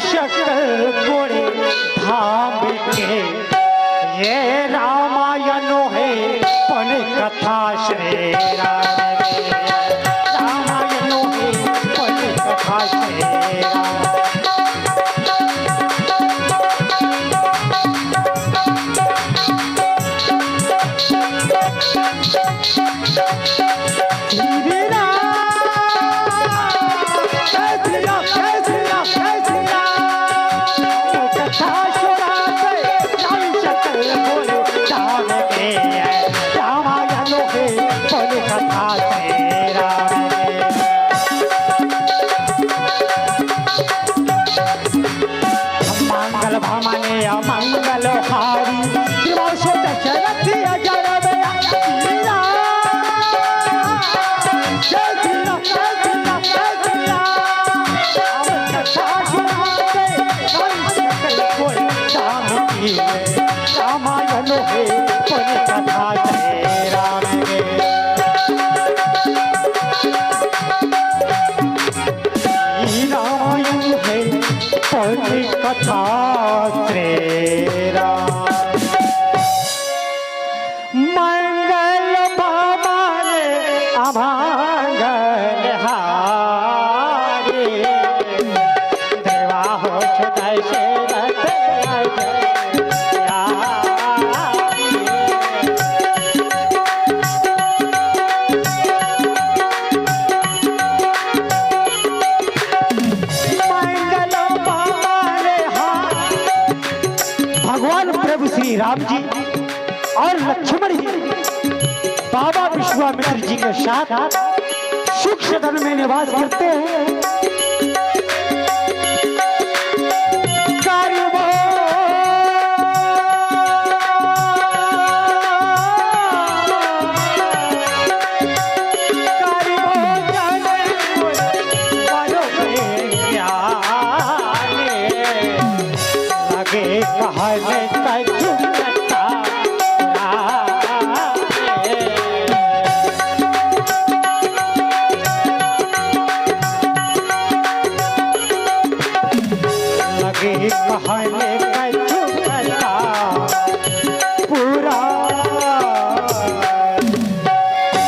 शकल गोरे धाम के ये रामायण है पण कथा श्री राम रामायण है पण कथा श्री राम मंगल हारी दिवस दशरथ अजर रामायण है पण कथा जय राम रामायण है पण कथा श्री राम मंगल भवाने अमंगल हारे देवा हो दशरथ श्री राम जी और लक्ष्मण जी बाबा विश्वामित्र जी के साथ सुख सदन में निवास करते हैं।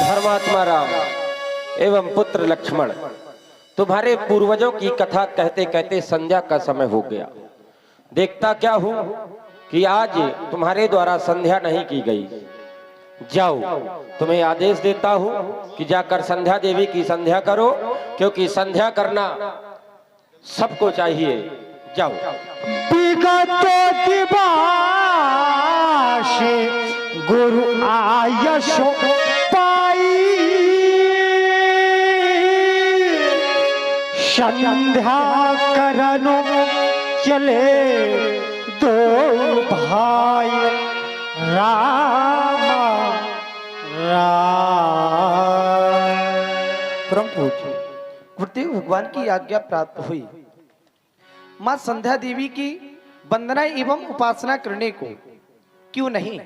धर्मात्मा राम एवं पुत्र लक्ष्मण, तुम्हारे पूर्वजों की कथा कहते कहते संध्या का समय हो गया। देखता क्या हूं कि आज तुम्हारे द्वारा संध्या नहीं की गई। जाओ, तुम्हें आदेश देता हूं कि जाकर संध्या देवी की संध्या करो, क्योंकि संध्या करना सबको चाहिए। जाओ। गुरु आयश पाई संध्या करनो चले दो भाई राम परम पूज्य गुरुदेव भगवान की आज्ञा प्राप्त हुई। मां संध्या देवी की वंदना एवं उपासना करने को क्यों नहीं?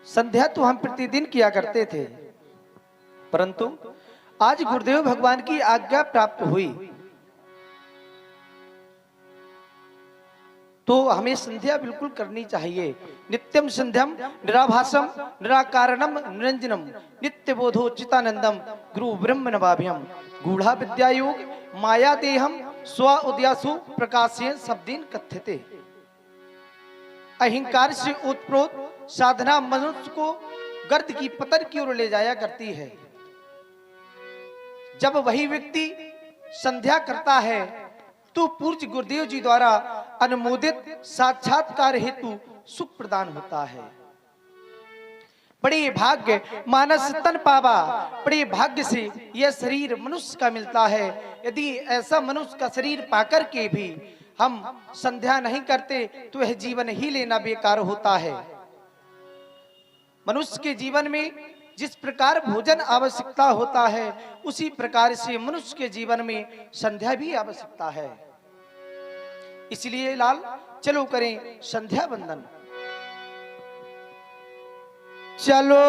संध्या तो हम प्रतिदिन किया करते थे, परंतु आज गुरुदेव भगवान की आज्ञा प्राप्त हुई तो हमें संध्या बिल्कुल करनी चाहिए। नित्यम संध्याम निराभासम निराकारणम निरंजनम नित्य बोधो चितानंदम गुरु ब्रह्म नवाभ्यम गूढ़ा विद्यायोग माया देहम स्व उद्यासु प्रकाशेन शब्देन कथ्यते। अहंकार से उत्प्रोत साधना मनुष्य को गर्त की पतन की ओर ले जाया करती है। जब वही व्यक्ति संध्या करता है तो पूज्य गुरुदेव जी द्वारा अनुमोदित साक्षात्कार हेतु सुख प्रदान होता है। बड़े भाग्य मानस तन पावा, बड़े भाग्य से यह शरीर मनुष्य का मिलता है। यदि ऐसा मनुष्य का शरीर पाकर के भी हम संध्या नहीं करते तो यह जीवन ही लेना बेकार होता है। मनुष्य के जीवन में जिस प्रकार भोजन आवश्यकता होता है उसी प्रकार से मनुष्य के जीवन में संध्या भी आवश्यकता है। इसलिए लाल चलो करें संध्या वंदन। चलो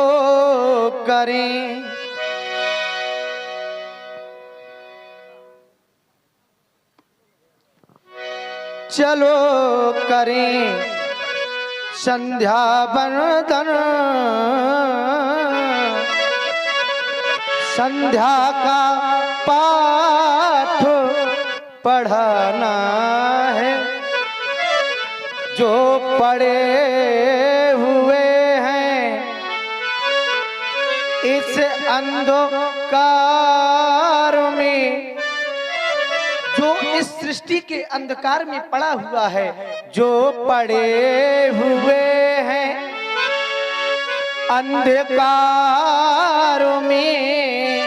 करें चलो करें संध्या वंदन, संध्या का पाठ पढ़ाना है। जो पढ़े हुए हैं इस अंधकार में, जो इस सृष्टि के अंधकार में पड़ा हुआ है, जो पड़े हुए हैं अंधकार में,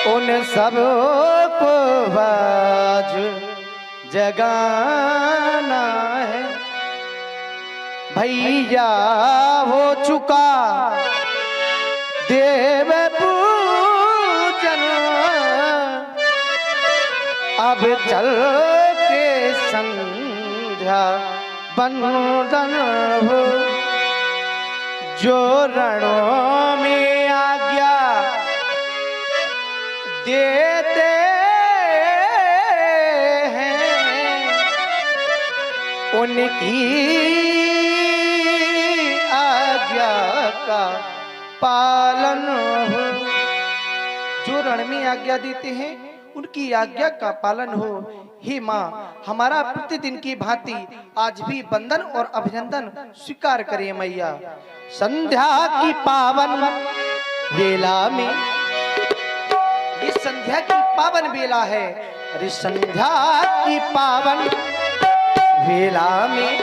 उन सब को आज जगाना है। भैया हो चुका देव पूजन, अब चल के संध्या वंदन हो। जो रणों में आज्ञा देते हैं उनकी आज्ञा का पालन हो। जो रण में आज्ञा देते हैं उनकी आज्ञा का पालन हो। हे माँ, हमारा प्रतिदिन की भांति आज भी वंदन और अभिनंदन स्वीकार करें मैया। संध्या की पावन वेला में, ये संध्या की पावन वेला है। अरे संध्या की पावन वेला में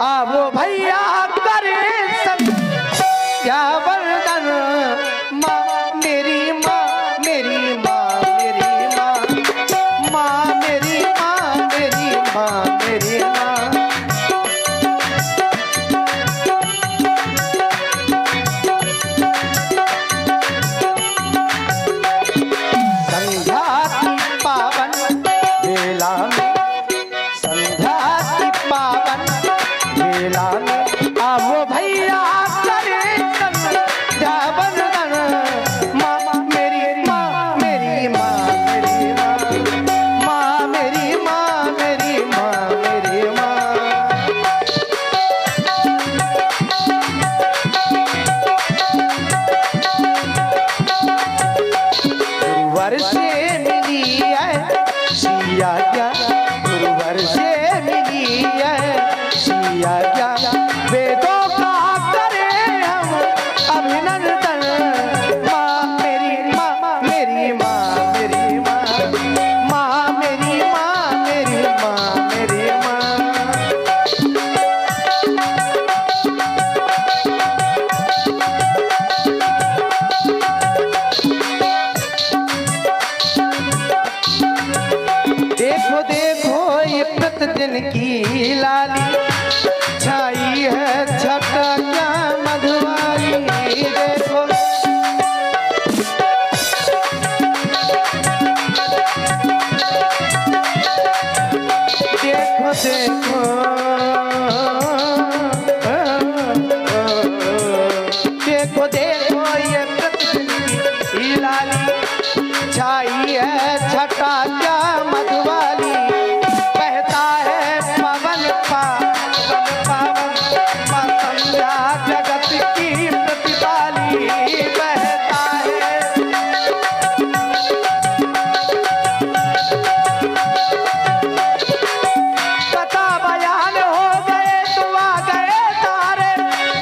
आवो भैया करे संध्या वंदन। माँ मेरी माँ, मेरी माँ, मेरी माँ, माँ मेरी माँ, मेरी माँ, मेरी माँ। संध्या की पावन वेला में, संध्या की पावन वेला में आवो भैया करे संध्या वंदन। माँ मेरी माँ, मेरी माँ, मेरी माँ, माँ मेरी माँ, मेरी माँ, मेरी माँ। गुरुवर से मिली है सिया क्या, गुरुवर से मिली है सिया क्या। वेदों का करें हम अभिनंदन। माँ मेरी माँ, मेरी माँ, मेरी माँ, माँ मेरी माँ, मेरी माँ, मेरी माँ। देखो देखो ये प्रतिदिन की लाली छाई है छटा क्या मधुवारी। देखो देखो देखो देखो देखो ये प्रतिदिन की लाली छाई है छटा क्या मधुवाली। बहता है पवन पावन पावन, माँ संध्या जगत की प्रतिपाली। बहता है कथा बयान हो गए तो आ गए तारे।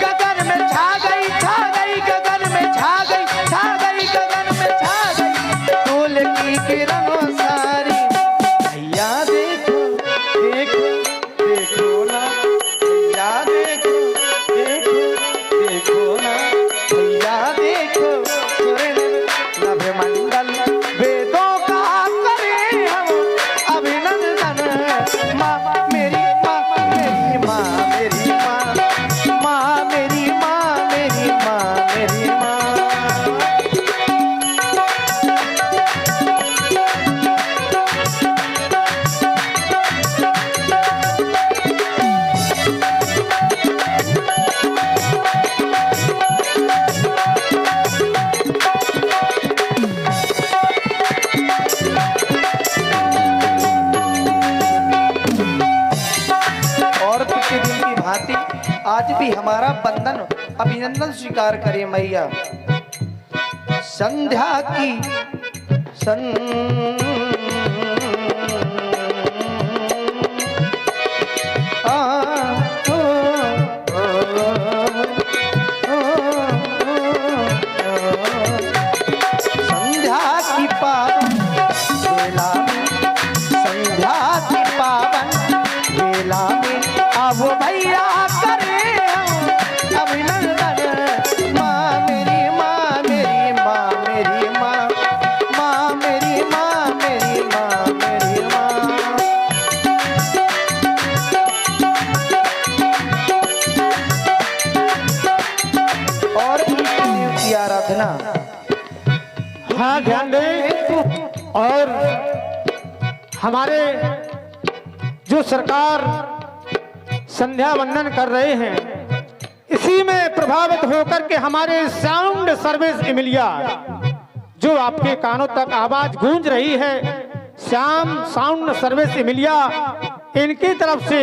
गगन में छा गई, छा गई, गगन में छा गई, छा गई, गगन में छा गई फूल की किरणों सारी। भैया देखो देखो देखो ना, भैया देखो देखो देखो ना, भैया देखो नभ मंडल वेदों का करें हम अभिनंदन। माँ मेरी माँ, मेरी माँ, मेरी माँ, माँ मेरी माँ, मेरी माँ, मेरी माँ। आज भी हमारा बंधन अभिनंदन स्वीकार करें मैया। संध्या की वो भैया करे अभिनंदन। माँ मेरी माँ मेरी माँ मेरी माँ, माँ मेरी माँ मेरी माँ मेरी माँ। और की आराधना। हाँ ध्यान दें। और हमारे जो सरकार संध्या वंदन कर रहे हैं, इसी में प्रभावित होकर के हमारे साउंड सर्विस इमिलिया, जो आपके कानों तक आवाज गूंज रही है, श्याम साउंड सर्विस इमिलिया, इनकी तरफ से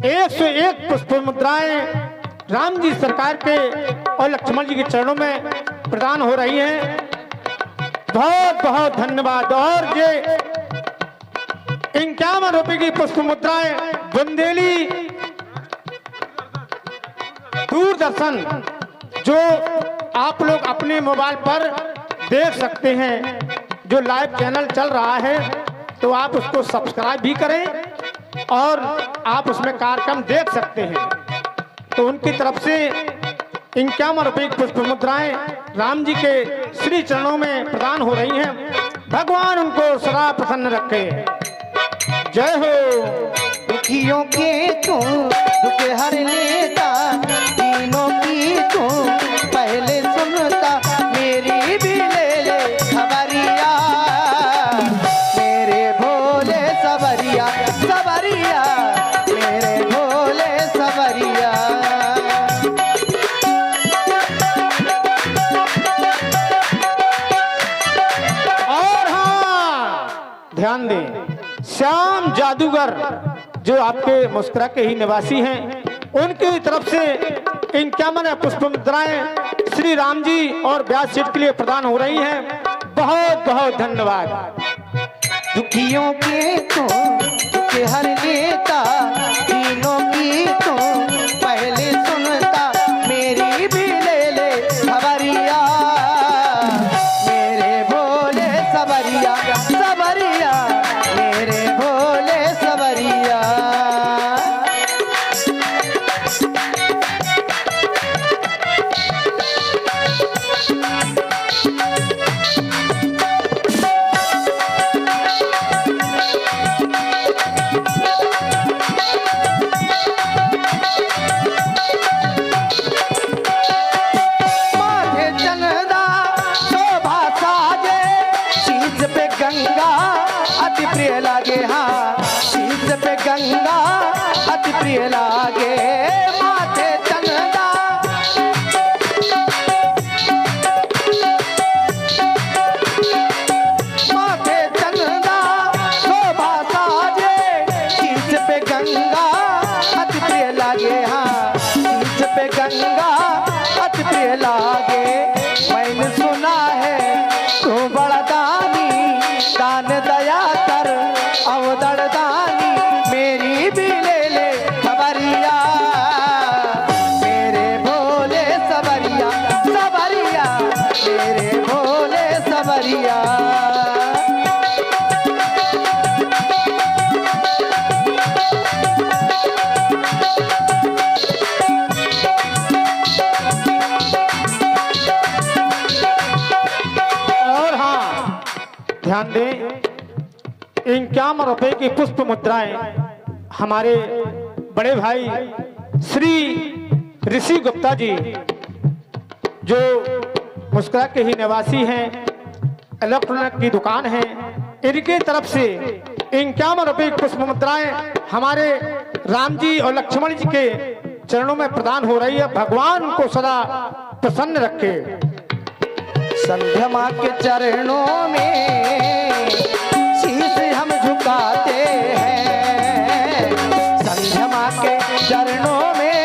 101 पुष्प मुद्राएं राम जी सरकार के और लक्ष्मण जी के चरणों में प्रदान हो रही हैं। बहुत बहुत धन्यवाद। और ये 51 रुपए की पुष्प मुद्राएं बुंदेली दूरदर्शन, जो आप लोग अपने मोबाइल पर देख सकते हैं, जो लाइव चैनल चल रहा है, तो आप उसको सब्सक्राइब भी करें और आप उसमें कार्यक्रम देख सकते हैं। तो उनकी तरफ से 51 रुपए की पुष्प मुद्राएं राम जी के श्री चरणों में प्रदान हो रही हैं। भगवान उनको सदा प्रसन्न रखे। जय हो। दुखियों के तू दुख हर लेता, दीनों की तू पहले सुनता, मेरी भी ले ले खबरिया, मेरे भोले सबरिया सबरिया, मेरे भोले सबरिया। और हाँ ध्यान दें, श्याम जादूगर जो आपके मुस्कुरा के ही निवासी हैं, उनकी तरफ से 51 पुष्प मुद्राएं श्री राम जी और व्यास सेठ के लिए प्रदान हो रही हैं। बहुत बहुत धन्यवाद। दुखियों के तू दुख हर लेता, दीनों की तू पहले सुनता, मेरी भी ले ले खबरिया, मेरे भोले सबरिया सबरिया, मेरे भोले सबरिया। गंगा अति प्रिय लागे, हाँ शीश पे गंगा अति प्रिय लागे, माथे चंदा माथे चंदा शोभा साजे, शीश पे गंगा अति प्रिय लागे, हाँ शीश पे गंगा अति प्रिय लागे। मैंने सुना है तू बड़ा दानी, दान दया कर अवदड़ दानी, मेरी भी ले ले खबरिया, मेरे भोले सबरिया सबरिया, मेरे भोले सबरिया। ध्यान दें, 51 रुपए की पुष्प मुद्राएं हमारे बड़े भाई श्री ऋषि गुप्ता जी, जो मुस्कुरा के ही निवासी हैं, इलेक्ट्रॉनिक की दुकान है, इनके तरफ से 51 रुपए की पुष्प मुद्राएं हमारे राम जी और लक्ष्मण जी के चरणों में प्रदान हो रही है। भगवान उनको सदा प्रसन्न रखे। संध्या माँ के चरणों में शीश हम झुकाते हैं, संध्या माँ के चरणों में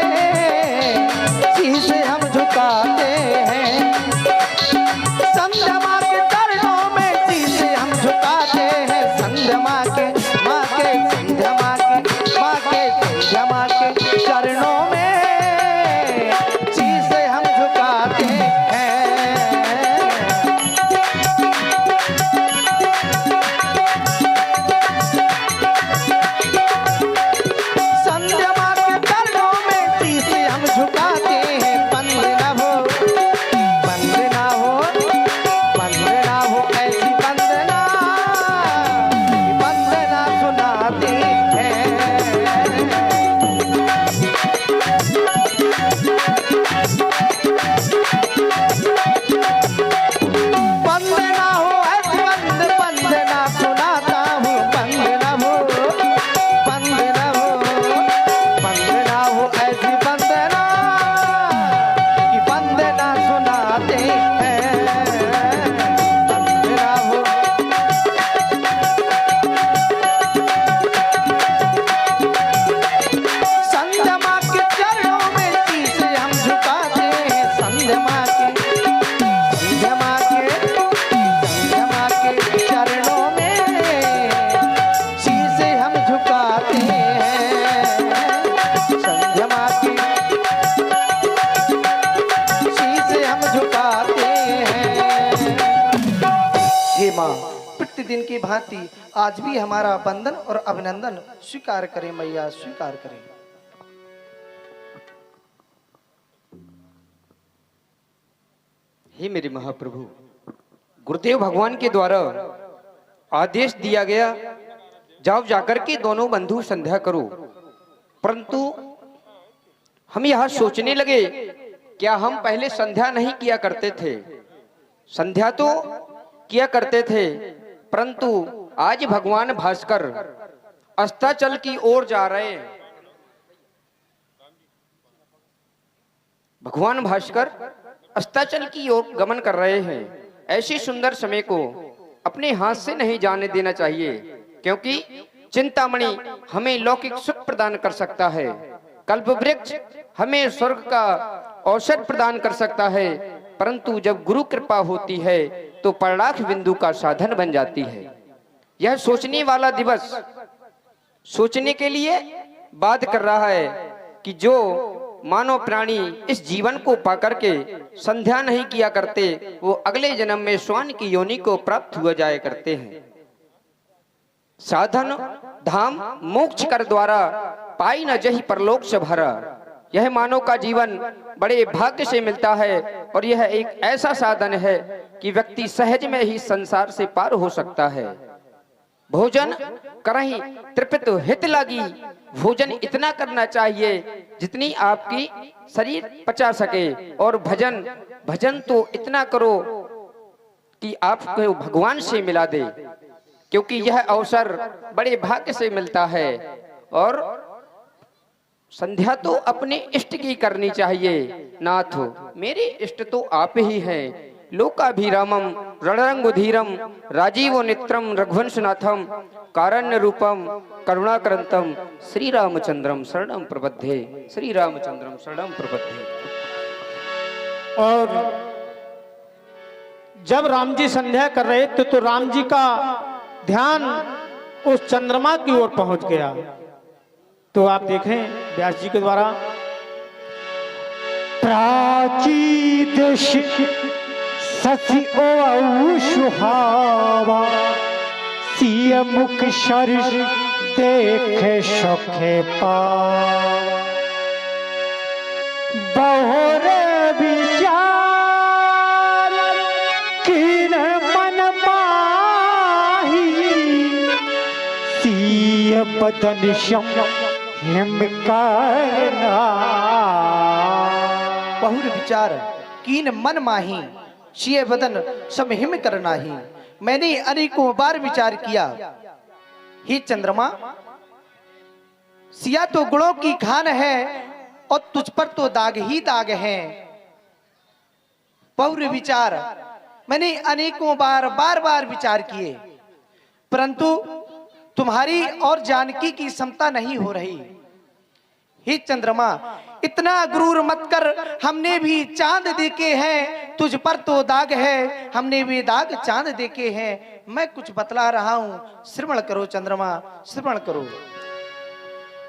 माँ, प्रतिदिन की भांति आज भी हमारा वंदन और अभिनंदन स्वीकार करें मैया, स्वीकार करें। हे मेरे महाप्रभु, गुरुदेव भगवान के द्वारा आदेश दिया गया, जाओ जाकर के दोनों बंधु संध्या करो। परंतु हम यह सोचने लगे, क्या हम पहले संध्या नहीं किया करते थे? संध्या तो किया करते थे, परंतु आज भगवान भास्कर अस्ताचल की ओर जा रहे हैं। भगवान भास्कर अस्ताचल की ओर गमन कर रहे हैं। ऐसे सुंदर समय को अपने हाथ से नहीं जाने देना चाहिए, क्योंकि चिंतामणि हमें लौकिक सुख प्रदान कर सकता है, कल्प वृक्ष हमें स्वर्ग का औषध प्रदान कर सकता है, परंतु जब गुरु कृपा होती है तो परलाख बिंदु का साधन बन जाती है। यह सोचने वाला दिवस सोचने के लिए बात कर रहा है कि जो मानव प्राणी इस जीवन को पाकर के संध्या नहीं किया करते, वो अगले जन्म में श्वान की योनि को प्राप्त हुआ जाया करते हैं। साधन धाम मोक्ष कर द्वारा पाई न जही परलोक से भरा। यह मानव का जीवन बड़े भाग्य से मिलता है, और यह एक ऐसा साधन है कि व्यक्ति सहज में ही संसार से पार हो सकता है। भोजन करही तृप्त हित लागी, भोजन इतना करना चाहिए जितनी आपकी शरीर पचा सके, और भजन तो इतना करो कि आपको भगवान से मिला दे, क्योंकि यह अवसर बड़े भाग्य से मिलता है। और संध्या तो अपने इष्ट की करनी चाहिए। नाथ मेरे इष्ट तो आप ही हैं। लोकाभिरामम रणरंगुधीरम राजीव नेत्रम रघुवंशनाथम कारण्य रूपम करुणाकरंतम श्री रामचंद्रम शरणम प्रपद्ये, श्री रामचंद्रम शरणम प्रपद्ये। और जब राम जी संध्या कर रहे थे तो राम जी का ध्यान उस चंद्रमा की ओर पहुंच गया। तो आप देखें व्यास जी के द्वारा, प्राचीद सखी ओ सुहावा, सिय मुख शरीर देखे सखे पावा, बहुरे विचार किन मन माही, सिय बदन श्याम हिम करना। बहुर विचार कीन मन माही, सिय बदन सम हिम करना ही। मैंने अनेकों बार विचार किया, हे चंद्रमा, सिया तो गुणों की खान है और तुझ पर तो दाग ही दाग है। बहुर विचार मैंने अनेकों बार विचार किए, परंतु तुम्हारी और जानकी की समता नहीं हो रही। हे चंद्रमा, इतना गुरूर मत कर, हमने भी चांद देखे हैं, तुझ पर तो दाग है, हमने भी दाग चांद देखे हैं। मैं कुछ बतला रहा हूं, श्रवण करो चंद्रमा, श्रवण करो।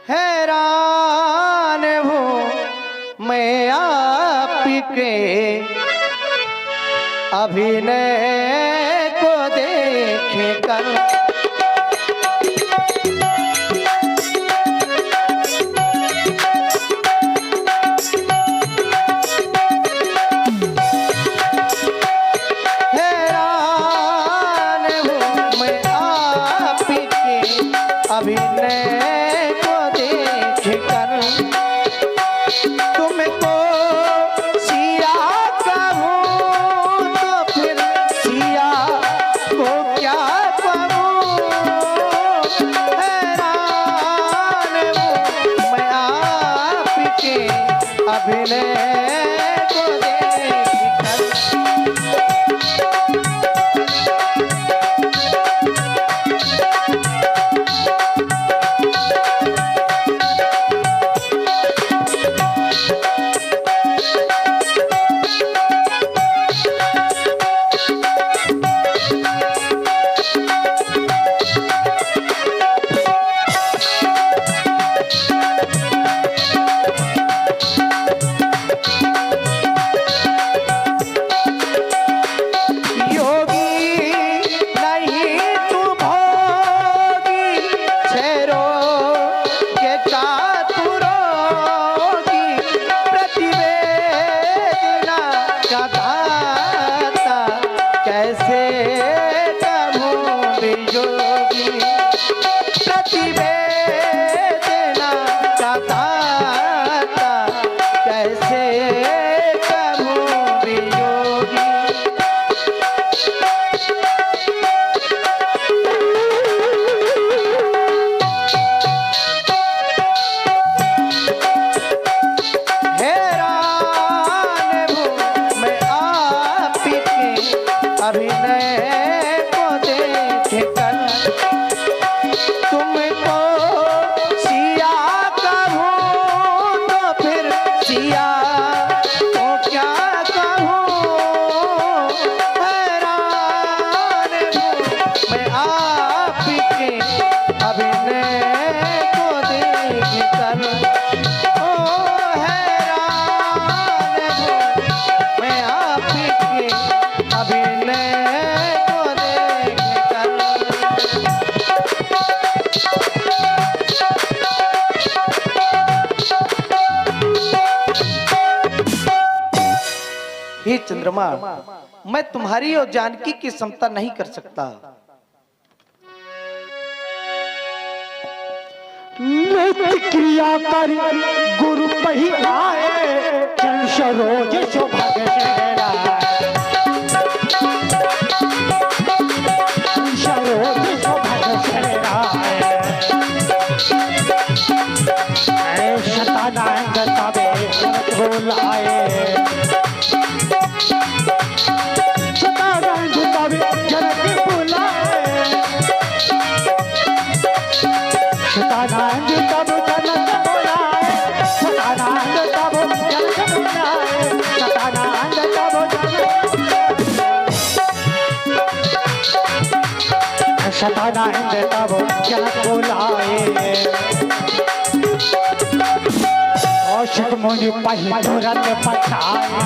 हैरान हूं मैं आपके अभिनय को देख कर, अभिनय को देख कर तुमको सिया कहूँ तो फिर सिया को क्या कहूँ। हैरान हूँ मैं आपके अभिनय को देख कर। को देख कर तुमको सिया कहूँ तो फिर सिया तो क्या कहूँ। हैरान हूँ मैं आपके अभिनय को देख कर। ओ हैरान हूँ मैं आपके अभिनय को देख कर। हे चंद्रमा, मैं तुम्हारी और जानकी की समता नहीं कर सकता। नित्य क्रिया कर गुरु पही आए चंश रोज शोभग चेहरा। चंश रोज शोभग चेहरा। शतानंद तबे बोलाए। शतानंद तबे जनक बुलाए। शतानंद तब जनक बुलाए। शतानंद तब जनक बुलाए। शतानंद तब जनक शतानंद तब जनक बुलाए। औषध मुनि पही तुरंत पठाए।